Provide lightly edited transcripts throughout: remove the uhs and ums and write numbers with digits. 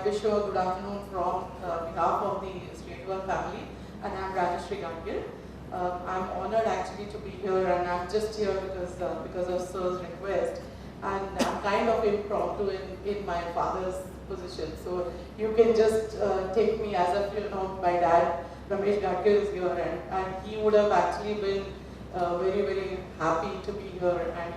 wish you a good afternoon from behalf of the Shejwal family, and I'm Rajeshri Gangir. I'm honored actually to be here, and I'm just here because of Sir's request, and I'm kind of impromptu in my father's position. So you can just take me as if my dad Ramesh Gangir is here, and he would have actually been very, very happy to be here and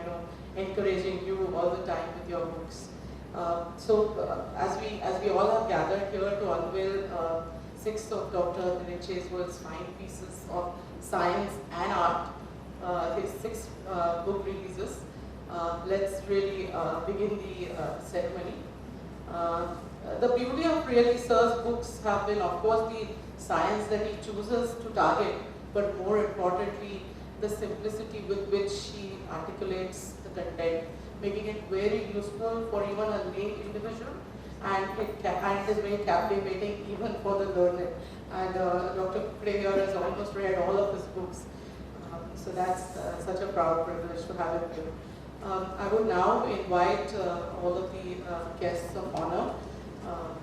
encouraging you all the time with your books. As we all have gathered here to unveil 6 of Dr. Milind Shejwal's fine pieces of science and art, his 6 book releases, let's really begin the ceremony. The beauty of really Sir's books have been, of course, the science that he chooses to target, but more importantly, the simplicity with which he articulates the content, making it very useful for even a lay individual, and it is very captivating even for the learned. And Dr. Kukre here has almost read all of his books, so that's such a proud privilege to have him here. I would now invite all of the guests of honor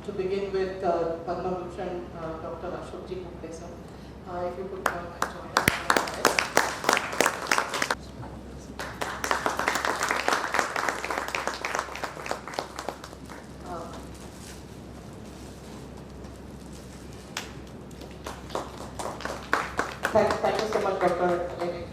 to begin with Padma Bhushan Dr. Ashokji Kukre. If you could come and join us. Thank you so much, Dr. Levy.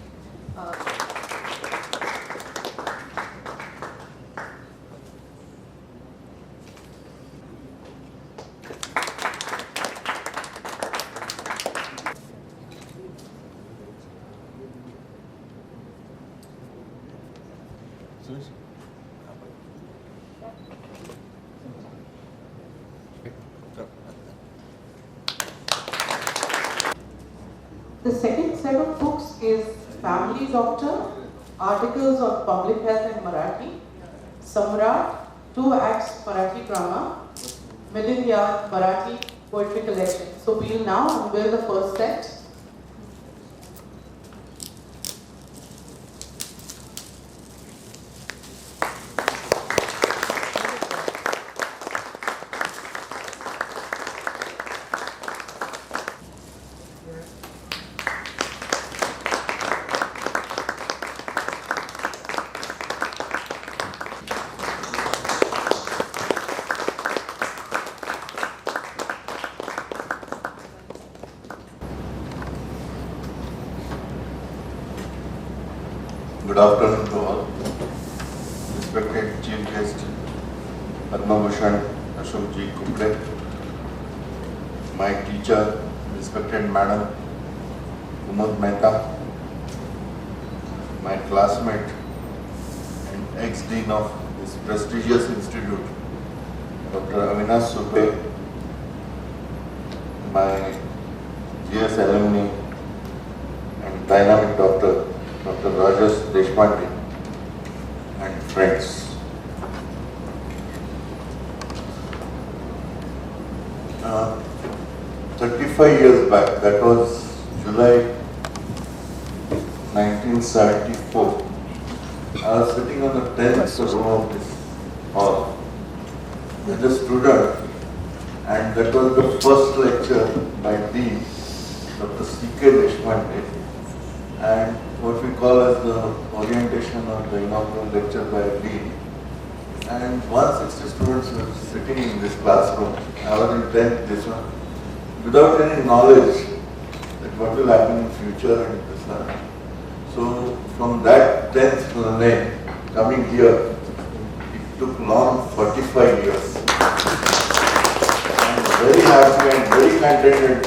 The second set of books is Family Doctor, Articles on Public Health in Marathi, Samrat, 2 acts Marathi drama, Milind Marathi poetry collection. So we will now unveil the first set. Good afternoon to all. Respected Chief Guest, Padma Bhushan Ashokji Kukre, my teacher, respected Madam Umad Mehta, my classmate and ex-dean of this prestigious institute, Dr. Avinash Surve, my GS alumni and dynamic doctor, Dr. Rajesh Deshpande, and friends. 35 years back, that was July 1974, I was sitting on the 10th row of this hall with a student, and that was the first lecture by Dean, Dr. C.K. Deshpande, and what we call as the orientation or the inaugural lecture by Dean. And 160 students were sitting in this classroom. I was in 10th, this one, without any knowledge that what will happen in future and this one. So from that 10th to the lane, coming here, it took long 45 years. I'm very happy and very contented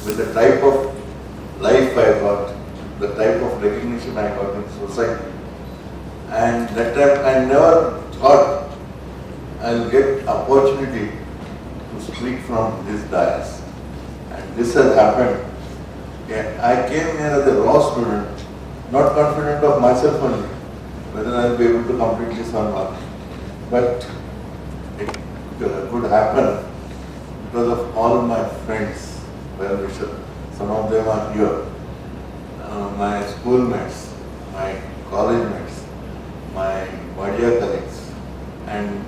with the type of life I got, the type of recognition I got in society. And that time I never thought I'll get opportunity to speak from this dais. And this has happened. Yeah, I came here as a raw student, not confident of myself only, whether I'll be able to complete this or not. But it could happen because of all my friends, well-wishers. Some of them are here. My schoolmates, my college mates, my Vadia colleagues, and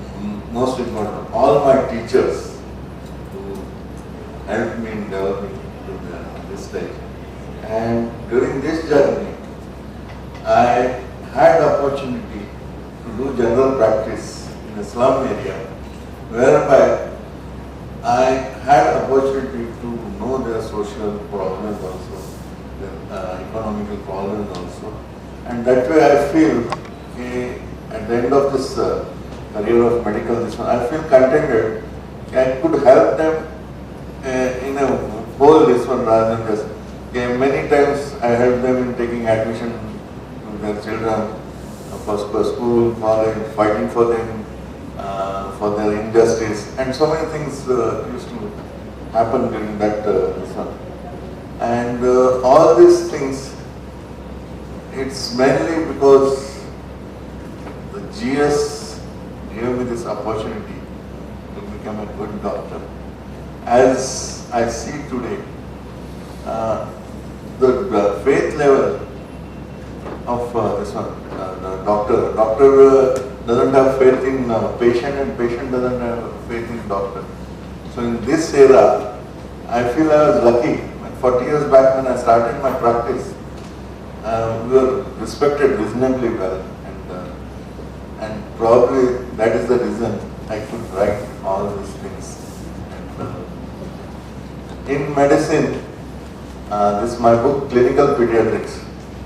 most important, all my teachers had opportunity to do general practice in a slum area, whereby I had opportunity to know their social problems also, their economical problems also, and that way I feel at the end of this career of medical, I feel contented. I could help them in a whole rather than just. Many times I help them in taking admission to their children for school, college, fighting for them, for their injustice, and so many things used to happen during that And all these things, it's mainly because the GS gave me this opportunity to become a good doctor. As I see today, the faith level of the doctor doesn't have faith in patient, and patient doesn't have faith in doctor. So in this era, I feel I was lucky. 40 years back when I started my practice, we were respected reasonably well, and probably that is the reason I could write all these things. In medicine, this is my book, Clinical Pediatrics.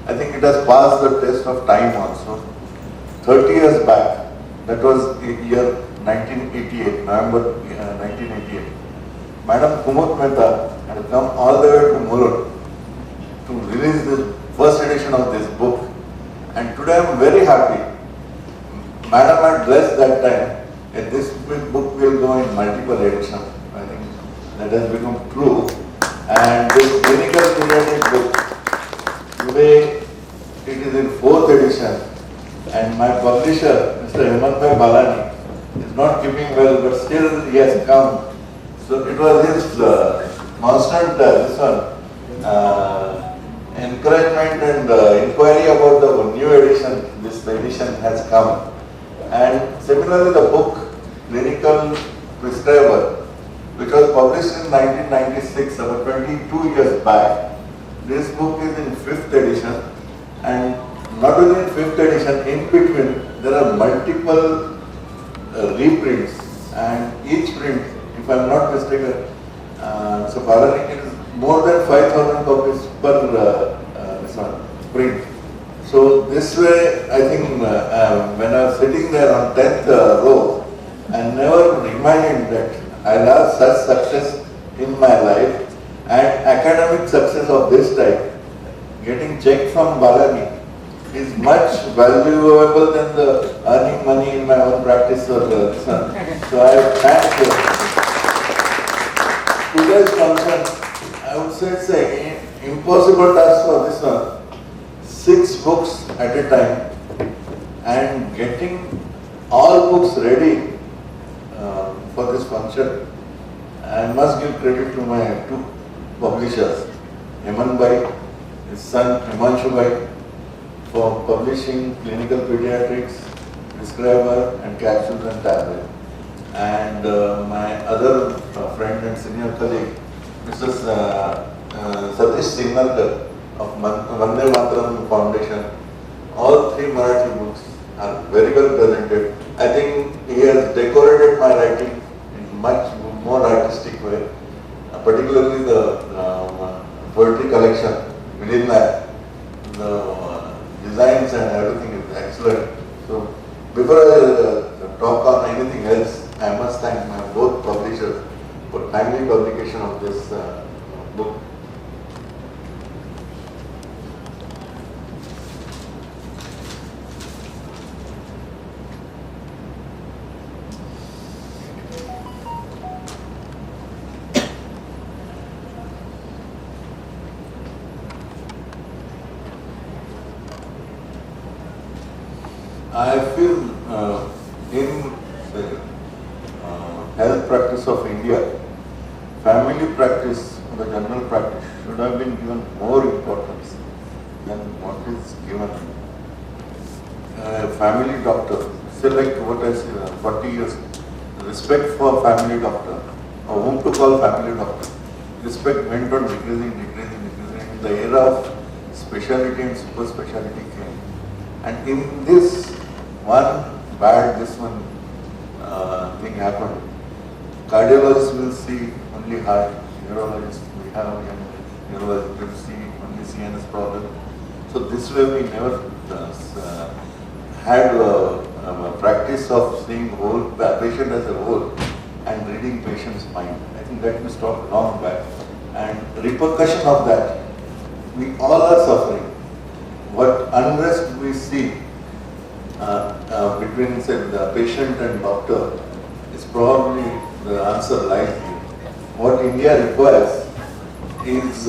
I think it has passed the test of time also. 30 years back, that was year 1988, November 1988. Madam Kumut Mehta had come all the way to Milind to release the first edition of this book. And today I am very happy. Madam had blessed that time that this book will go in multiple editions. I think that has become true. And this clinical pediatric book, today it is in 4th edition, and my publisher, Mr. Hemant Balani, is not keeping well, but still he has come. So it was his constant encouragement and inquiry about the new edition. This edition has come. And similarly, the book, Clinical Prescriber, which was published in 1996, about 22 years back. This book is in 5th edition, and not only in 5th edition, in between there are multiple reprints, and each print, if I am not mistaken, so Balanik, it is more than 5,000 copies per print. So this way, I think when I was sitting there on 10th row, I never imagined that I'll have such success in my life, and academic success of this type, getting check from Balani, is much valuable than the earning money in my own practice or this one. So I thank you. Today's function, I would say it's an impossible task for this one. 6 books at a time, and getting all books ready for this function. I must give credit to my 2 publishers, Hemant Bhai, his son Himanshu Bhai, for publishing Clinical Pediatrics, Prescriber and Capsules and Tablets. And my other friend and senior colleague, Mr. Satish Singalkar of Vande Mataram Foundation. All 3 Marathi books are very well presented. I think he has decorated my writing in much more artistic way, particularly the poetry collection, Milind, the designs and everything is excellent. So before I talk on anything else, I must thank my both publishers for timely publication of this book. I feel in the health practice of India, family practice, the general practice should have been given more importance than what is given. Family doctor, say like what I said, 40 years, respect for family doctor, or whom to call family doctor. Respect went on decreasing. In the era of specialty and super specialty came. And in this one bad, this one thing happened. Cardiologists will see only heart, neurologists we have neurologists will see only CNS problem. So this way we never had a practice of seeing whole patient as a whole and reading patient's mind. I think that we stopped long back. And repercussion of that, we all are suffering. What unrest we see between say, the patient and doctor is probably the answer lies here. What India requires is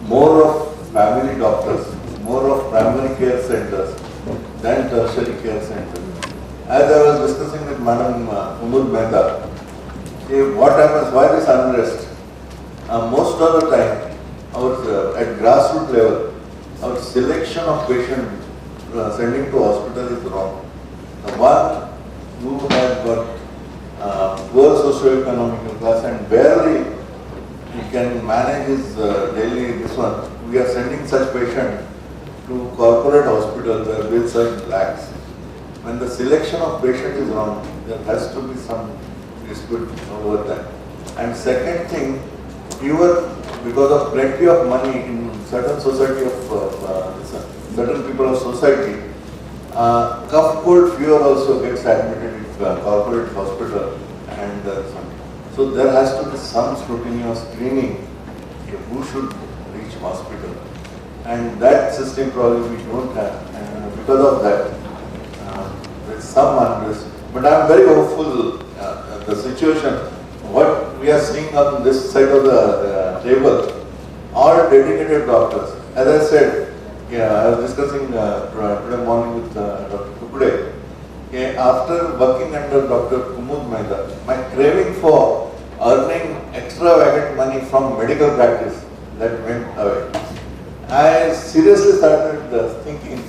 more of family doctors, more of primary care centers than tertiary care centers. As I was discussing with Madam Umud Mehta, what happens, why this unrest? Most of the time, at grassroots level, our selection of patient sending to hospital is wrong. The one who has got poor socio-economical class and barely he can manage his daily this one, we are sending such patient to corporate hospitals where bills are in lakhs. When the selection of patient is wrong, there has to be some dispute over that. And second thing, even because of plenty of money in certain society of certain people of society, cough cold fever also gets admitted in corporate hospital, and so there has to be some scrutiny or screening who should reach hospital, and that system probably we don't have, and because of that there is some unrest. But I am very hopeful the situation, what we are seeing on this side of the table, are dedicated doctors. As I said, I was discussing today morning with Dr. Kukude. After working under Dr. Umud Mehta, my craving for earning extravagant money from medical practice, that went away. I seriously started thinking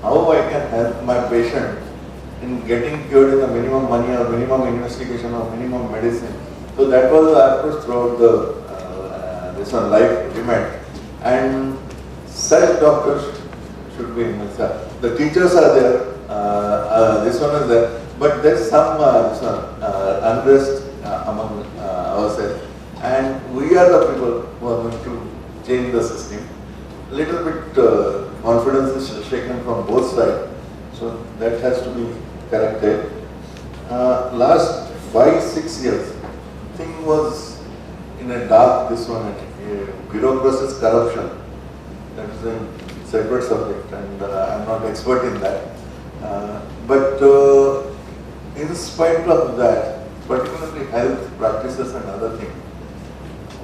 how I can help my patient in getting cured in the minimum money or minimum investigation or minimum medicine. So that was the approach throughout the this one life demand. And such doctors should be in the teachers are there, this one is there, but there is some unrest among ourselves, and we are the people who are going to change the system. Little bit confidence is shaken from both sides, so that has to be corrected. Last 5-6 years, thing was in a dark, this one, bureaucracy's corruption. That is a separate subject, and I am not expert in that. But in spite of that, particularly health practices and other things,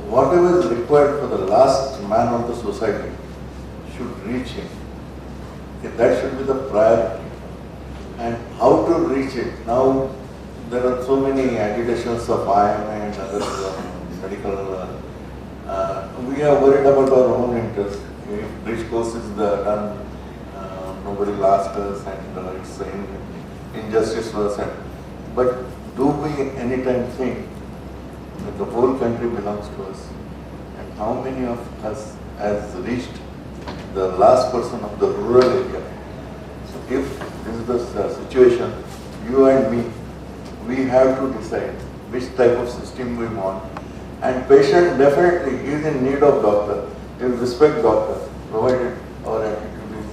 whatever is required for the last man of the society should reach him. That should be the priority. And how to reach it? Now there are so many agitations of IMA and other medical. We are worried about our own interests. If bridge course is done, nobody will ask us, and it's injustice to us. But do we anytime think that the whole country belongs to us? And how many of us has reached the last person of the rural area? So if this is the situation, you and me, we have to decide which type of system we want. And patient definitely is in need of doctor. We respect doctor, provided our attitude is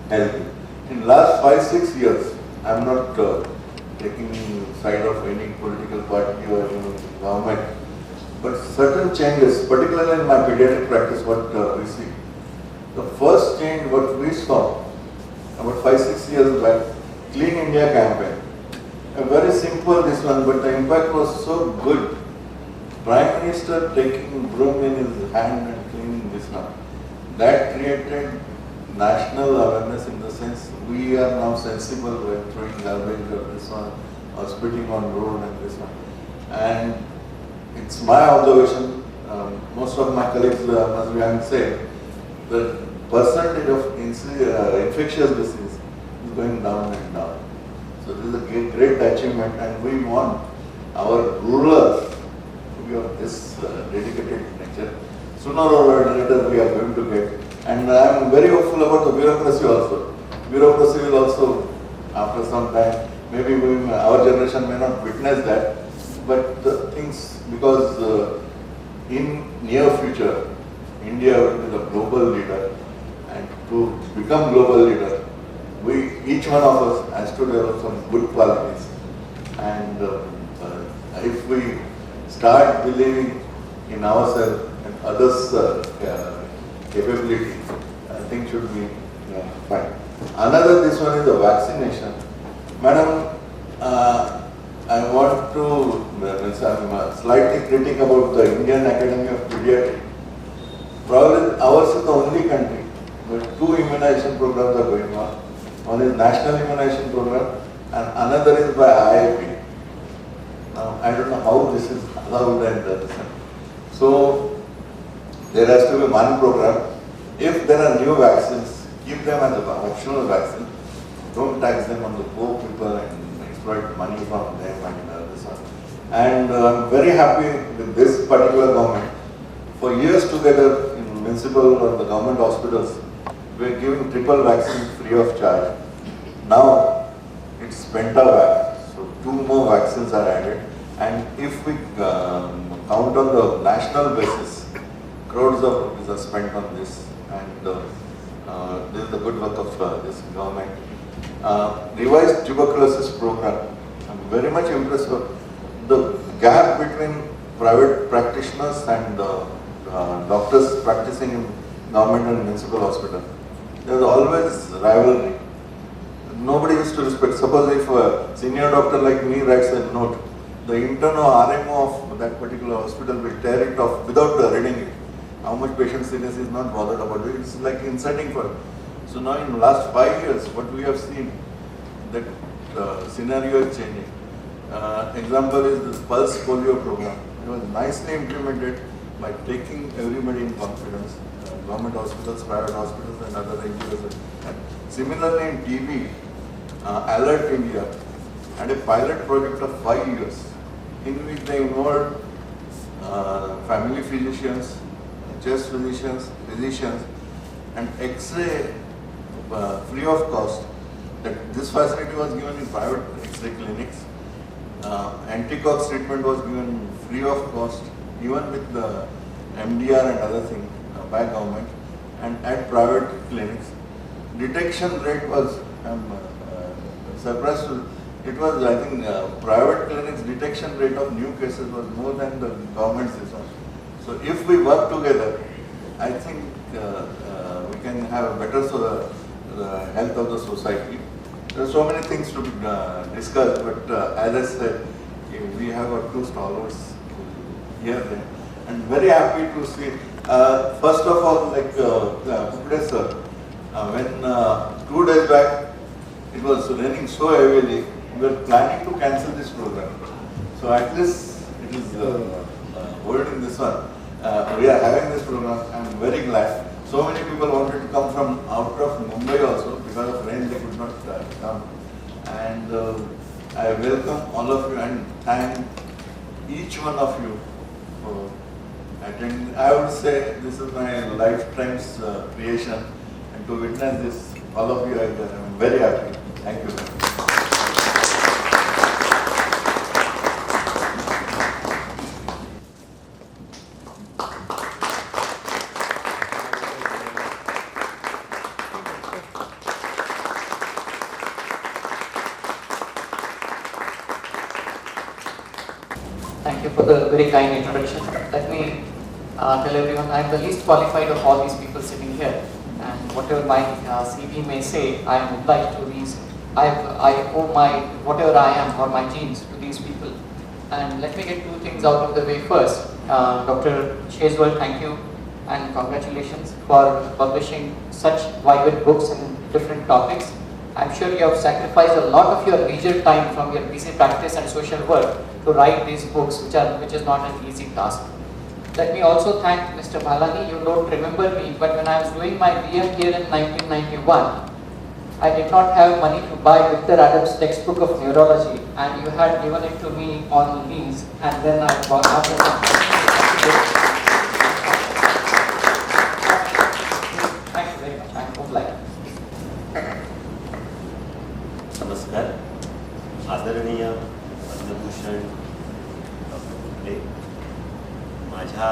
healthy. In last 5-6 years, I am not taking side of any political party or any government, but certain changes, particularly in my pediatric practice, what we see. The first change what we saw about 5-6 years back, Clean India campaign. A very simple this one, but the impact was so good. Prime Minister taking broom in his hand and cleaning this one. That created national awareness in the sense we are now sensible when throwing garbage or this one or spitting on road and this one. And it's my observation, most of my colleagues must be saying, the percentage of infectious disease is going down and down. So this is a great achievement, and we want our rulers to be of this dedicated nature. Sooner or later we are going to get, And I am very hopeful about the bureaucracy also. Bureaucracy will also, after some time, maybe our generation may not witness that, but the things, because in near future, India will be the global leader, and to become global leader, each one of us has to develop some good qualities. And if we start believing in ourselves and others' capability, I think should be fine. Another, this one is the vaccination. Madam, I want to, I'm slightly critic about the Indian Academy of Pediatrics. Probably ours is the only country where 2 immunization programs are going on. One is National Immunization Program and another is by IIP. Now, I don't know how this is allowed and this. So, there has to be one program. If there are new vaccines, keep them as an optional vaccine. Don't tax them on the poor people and exploit money from them and this one. And I'm very happy with this particular government. For years together in municipal or the government hospitals, we are giving triple vaccine free of charge. Now it's pentavac, so 2 more vaccines are added. And if we count on the national basis, crores of rupees are spent on this, and this is the good work of this government. Revised tuberculosis program. I'm very much impressed with the gap between private practitioners and doctors practicing in government and municipal hospital. There is always rivalry. Nobody used to respect. Suppose if a senior doctor like me writes a note, the intern or RMO of that particular hospital will tear it off without reading it. How much patient seriousness is not bothered about it. It's like insulting for him. So now in the last 5 years, what we have seen, that scenario is changing. Example is this Pulse Polio program. It was nicely implemented by taking everybody in confidence, government hospitals, private hospitals and other NGOs. And similarly in TB, Alert India had a pilot project of 5 years in which they involved family physicians, chest physicians, and X-ray free of cost. That this facility was given in private X-ray clinics. Anti-cox treatment was given free of cost, even with the MDR and other things by government and at private clinics. Detection rate was, surprised. It was, I think, private clinics detection rate of new cases was more than the government's resource. So if we work together, I think we can have a better health of the society. There are so many things to discuss, but as I said, we have our 2 stalwarts here there. And very happy to see. First of all, like Kupde sir, when 2 days back it was raining so heavily, we were planning to cancel this program. So at least it is holding this one. We are having this program. I am very glad. So many people wanted to come from out of Mumbai also. Because of rain they could not come. And I welcome all of you and thank each one of you for attending. I would say this is my lifetime's creation, and to witness this, all of you, I am very happy. Thank you. Thank you for the very kind introduction. Let me tell everyone I am the least qualified of all these people sitting here, and whatever my CV may say, I am obliged to these. I owe my whatever I am or my genes to these people. And let me get 2 things out of the way first. Dr. Shejwal, thank you and congratulations for publishing such vibrant books in different topics. I'm sure you have sacrificed a lot of your leisure time from your busy practice and social work to write these books, which is not an easy task. Let me also thank Mr. Bhalani. You don't remember me, but when I was doing my BM here in 1991, I did not have money to buy Victor Adams' textbook of neurology, and you had given it to me on lease, and then I bought after that. नमस्कार. आदरणीय Padma Bhushan doctor Kukde, माझ्या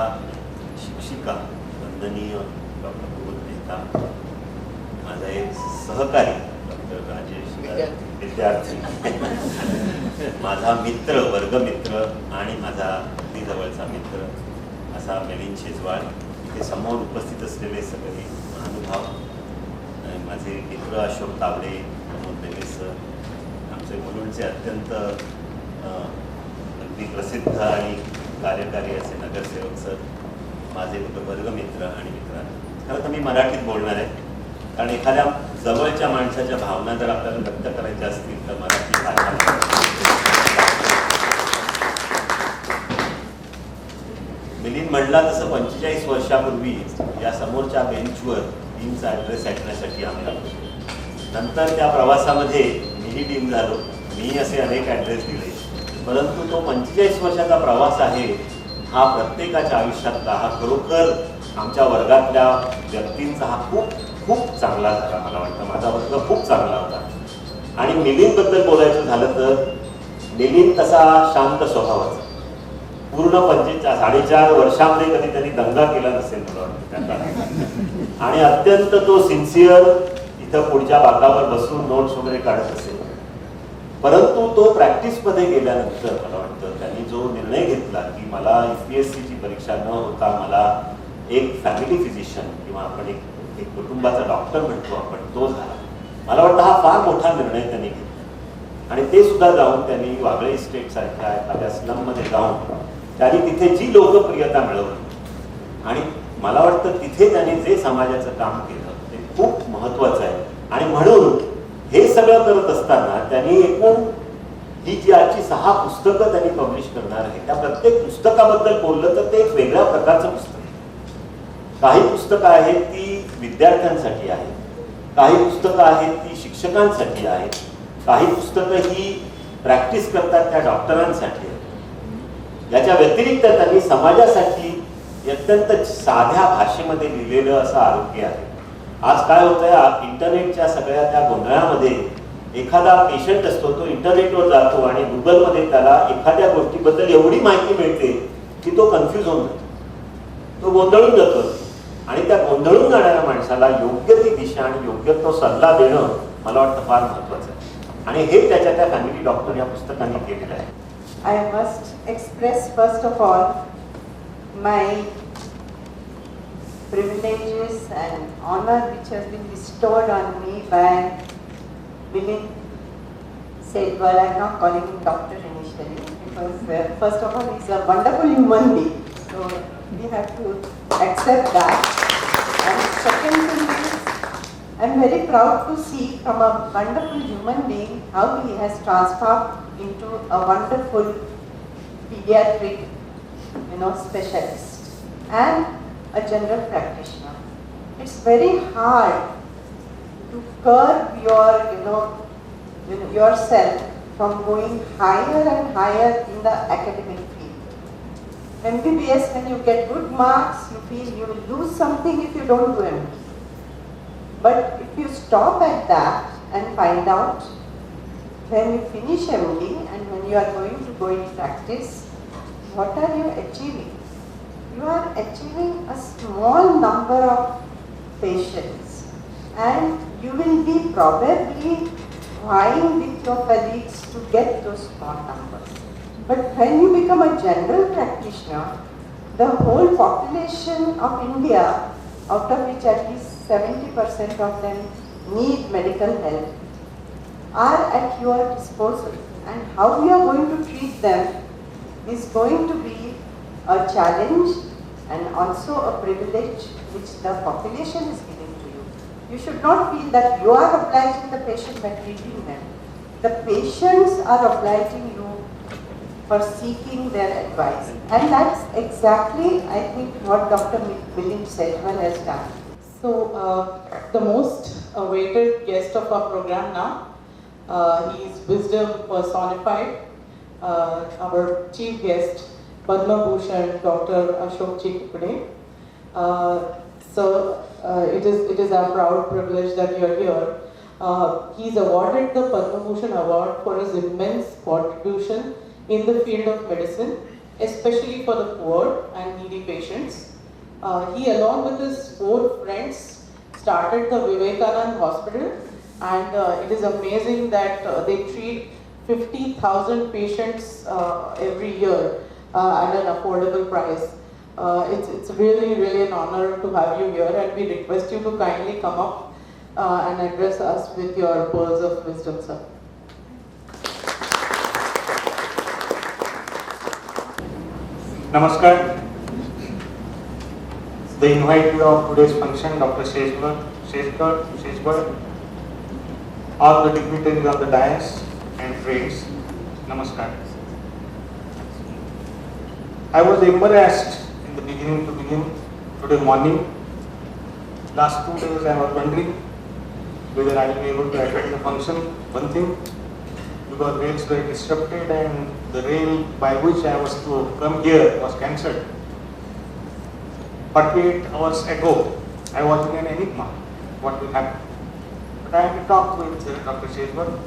शिक्षिका वंदनीय doctor Prabodh Mehta, माझा एक सहकारी doctor Rajesh विद्यार्थी, माझा मित्र, वर्गमित्र आणि माझा अगदी जवळचा मित्र असा मिलिंद शेजवाळ, इथे समोर उपस्थित असलेले सगळे महानुभाव, माझे मित्र अशोक तावडे, रेलेसे, आमचे मुलुंडचे अत्यंत अगदी प्रसिद्ध आणि कार्यकारी असे नगरसेवक सर, माझे वर्गमित्र आणि मित्रांनो. खरं तर मी मराठीत बोलणार आहे, कारण एखाद्या जवळच्या माणसाच्या भावना जर आपल्याला व्यक्त करायच्या असतील तर मराठी भाषा. मिलिंद म्हणला तसं 45 वर्षापूर्वी या समोरच्या बेंचवर डीनचा ॲड्रेस ऐकण्यासाठी आम्ही आलो. नंतर त्या प्रवासामध्ये मीही डीन झालो, मी असे अनेक ॲड्रेस दिले, परंतु तो 45 वर्षाचा प्रवास आहे हा प्रत्येकाच्या आयुष्यातला, हा खरोखर आमच्या वर्गातल्या व्यक्तींचा हा खूप खूप चांगला झाला. मला वाटतं माझा वर्ग खूप चांगला होता. आणि मिलिंदबद्दल बोलायचं झालं तर मिलिंद तसा शांत स्वभावाचा, पूर्ण 4.5 वर्षामध्ये कधी त्यांनी दंगा केला नसेल मला वाटतं, आणि अत्यंत तो सिन्सिअर इथं पुढच्या बाकावर बसून नोट्स वगैरे काढत असेल. परंतु तो प्रॅक्टिसमध्ये गेल्यानंतर मला वाटतं त्यांनी जो निर्णय घेतला की मला UPSCची परीक्षा न होता मला एक फॅमिली फिजिशियन किंवा आपण एक कुटुंबाचा डॉक्टर म्हणतो आपण, तो झाला. मला वाटतं हा फार मोठा निर्णय त्यांनी घेतला. आणि ते सुद्धा जाऊन त्यांनी वागळे इस्टेट सारख्या एखाद्या स्लममध्ये जाऊन त्यांनी तिथे जी लोकप्रियता मिळवली आणि मला वाटतं तिथे त्यांनी जे समाजाचं काम केलं ते खूप महत्त्वाचं आहे. आणि म्हणून हे सगळं करत असताना त्यांनी एकूण ही जी आजची 6 पुस्तकं त्यांनी पब्लिश करणार आहे त्या प्रत्येक पुस्तकाबद्दल बोललं तर ते एक वेगळ्या प्रकारचं पुस्तक आहे. काही पुस्तकं आहेत ती विद्यार्थ्यांसाठी आहेत, काही पुस्तकं आहेत ती शिक्षकांसाठी आहेत, काही पुस्तकं ही प्रॅक्टिस करतात त्या डॉक्टरांसाठी आहेत. याच्या व्यतिरिक्त त्यांनी समाजासाठी अत्यंत साध्या भाषेमध्ये लिहिलेलं असं आरोग्य आहे. आज काय होतंय, इंटरनेटच्या सगळ्या त्या गोंधळामध्ये एखादा पेशंट असतो, तो इंटरनेटवर जातो आणि गुगलमध्ये त्याला एखाद्या गोष्टीबद्दल एवढी माहिती मिळते की तो कन्फ्यूज होऊन जातो, तो गोंधळून जातो. आणि त्या गोंधळून जाणाऱ्या माणसाला योग्य ती दिशा आणि योग्य तो सल्ला देणं मला वाटतं फार महत्त्वाचं आहे. आणि हे त्याच्या त्या फॅमिली डॉक्टर या पुस्तकांनी केलेलं आहे. I must express first of all my privileges and honor which has been bestowed on me by Milind Shejwal. I am not calling him doctor initially because first of all he is a wonderful human being, so we have to accept that. And second thing is I am very proud to see from a wonderful human being how he has transformed into a wonderful pediatric, specialist and a general practitioner. It's very hard to curb yourself from going higher and higher in the academic field. MBBS, when you get good marks, you feel you will lose something if you don't do MBBS. But if you stop at that and find out when you finish MD and when you are going to go in practice, what are you achieving? You are achieving a small number of patients and you will be probably vying with your colleagues to get those small numbers. But when you become a general practitioner, the whole population of India, out of which at least 70% of them need medical help, are at your disposal, and how you are going to treat them is going to be a challenge and also a privilege which the population is giving to you. You should not feel that you are obliging the patient by treating them. The patients are obliging you for seeking their advice, and that's exactly, I think, what Dr. Milind Shejwal has done. So, the most awaited guest of our program now, he is wisdom personified, our chief guest, Padma Bhushan, Dr. Ashok Kude. So, it is our proud privilege that you are here. He's awarded the Padma Bhushan Award for his immense contribution in the field of medicine, especially for the poor and needy patients. He, along with his 4 friends, started the Vivekanand Hospital, and it is amazing that they treat 50,000 patients every year at an affordable price. It's really an honor to have you here, and we request you to kindly come up and address us with your pearls of wisdom, sir. Namaskar. The invitee of today's function, Dr. Shejwal, all the dignitaries of the dais and friends, Namaskar. I was embarrassed in the beginning to begin today morning. Last 2 days I was wondering whether I will be able to attend the function. One thing, because rails were disrupted and the rail by which I was to come here was cancelled. 48 hours ago, I was in an enigma. What will happen? But I had to talk with Dr. Shejwal,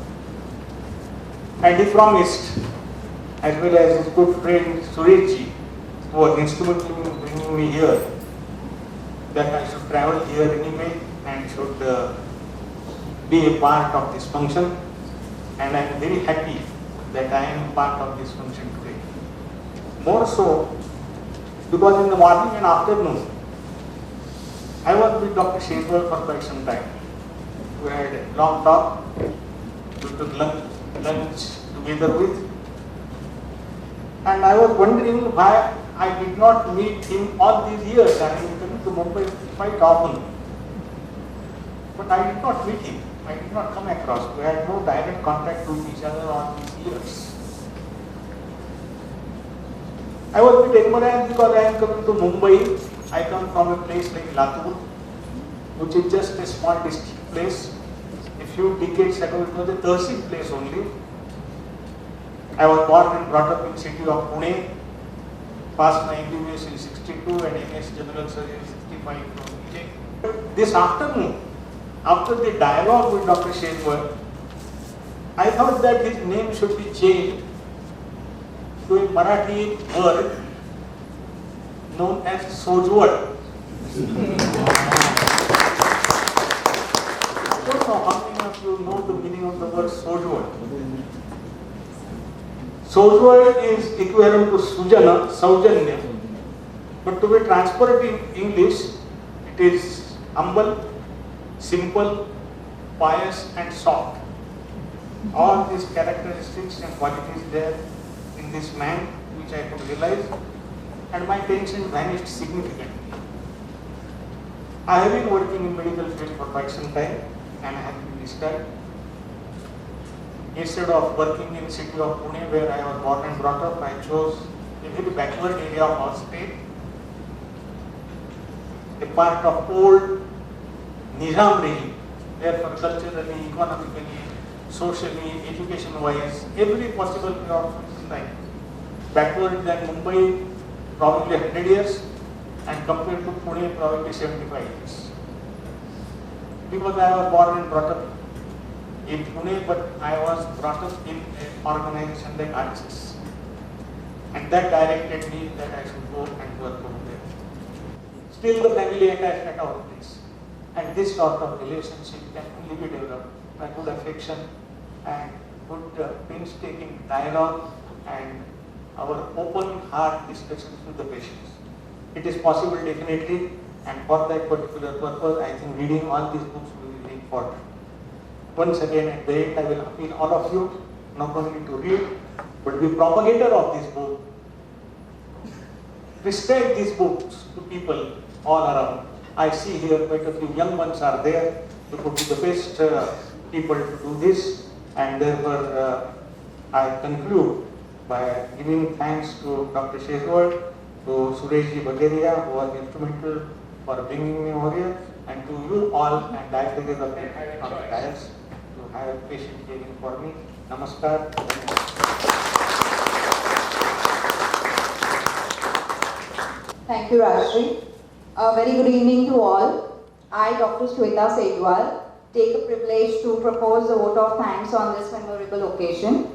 and he promised, as well as his good friend Sureshji, who was instrumental in bringing me here, that I should travel here anyway and should be a part of this function. And I am very happy that I am part of this function today. More so, because in the morning and afternoon, I was with Dr. Shejwal for quite some time. We had a long talk, we took lunch together with, and I was wondering why I did not meet him all these years. I am coming to Mumbai quite often, but I did not meet him. I did not come across. We had no direct contact with each other all these years. I was a bit embarrassed because I am coming to Mumbai. I come from a place like Latur, which is just a small district place. A few decades ago, it was a Tehsil place only. I was born and brought up in the city of Pune, passed my MBBS in 62 and MS General Surgery in 65 from EJ. This afternoon, after the dialogue with Dr. Shejwal, I thought that his name should be changed to a Marathi word known as Shejwal. I don't know how many of you know the meaning of the word Shejwal. Shejwal is equivalent to Sujana, Saujanya, but to be transferred in English, it is humble, simple, pious and soft. All these characteristics and qualities there in this man, which I could realize, and my tension vanished significantly. I have been working in medical field for quite some time, and I have been disturbed. Instead of working in the city of Pune, where I was born and brought up, I chose a very backward area of our state, a part of old Nizam Delhi, therefore culturally, economically, socially, education-wise, every possible way of life. Backward than Mumbai, probably 100 years, and compared to Pune, probably 75 years. Because I was born and brought up in Pune, but I was brought up in an organization like ARCHES. And that directed me that I should go and work over there. Still the family attached at our place. And this sort of relationship can only be developed by good affection and good painstaking dialogue and our open heart discussions with the patients. It is possible definitely, and for that particular purpose, I think reading all these books will be very important. Once again, at the end, I will appeal all of you not only to read, but be propagator of this book. Prescribe these books to people all around. I see here quite a few young ones are there. They could be the best people to do this, and therefore I conclude by giving thanks to Dr. Shejwal, to Sureshji Bageria, who was instrumental for bringing me over here, and to you all and dietitians of the dais to have patient hearing for me. Namaskar. Thank you, Rajshri. A very good evening to all. I, Dr. Shejwal, take a privilege to propose a vote of thanks on this memorable occasion.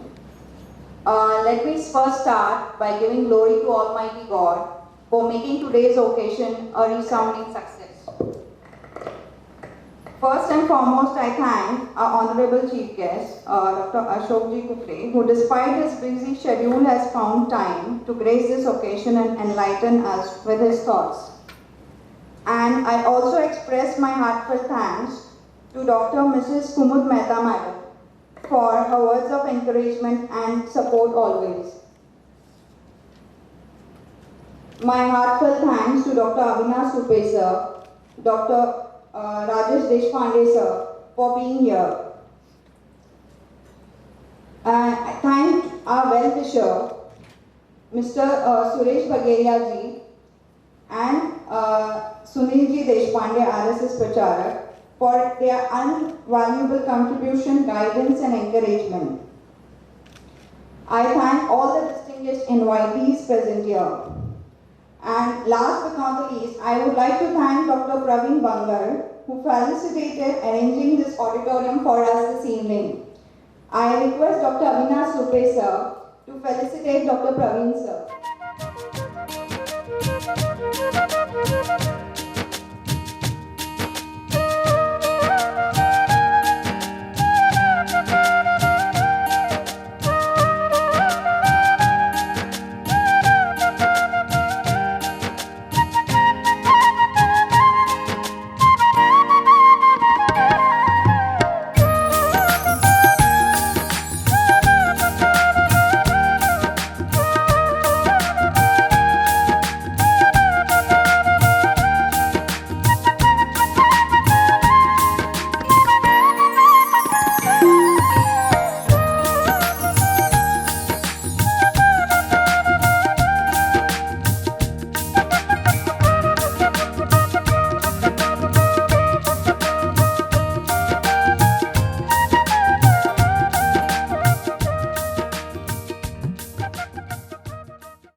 Let me first start by giving glory to Almighty God for making today's occasion a resounding success. First and foremost, I thank our Honorable Chief Guest, Dr. Ashokji Kufre, who despite his busy schedule has found time to grace this occasion and enlighten us with his thoughts. And I also express my heartfelt thanks to Dr. Mrs. Kumud Mehta Madam for her words of encouragement and support always. My heartfelt thanks to Dr. Avinash Supe sir, Dr. Rajesh Deshpande sir for being here. I thank our well-wisher, Mr. Suresh Bageria ji and Sunilji Deshpande, RSS Pracharak, for their invaluable contribution, guidance and encouragement. I thank all the distinguished invitees present here. And last but not the least, I would like to thank Dr. Praveen Bangar, who facilitated arranging this auditorium for us this evening. I request Dr. Avinash Supe sir to felicitate Dr. Praveen sir.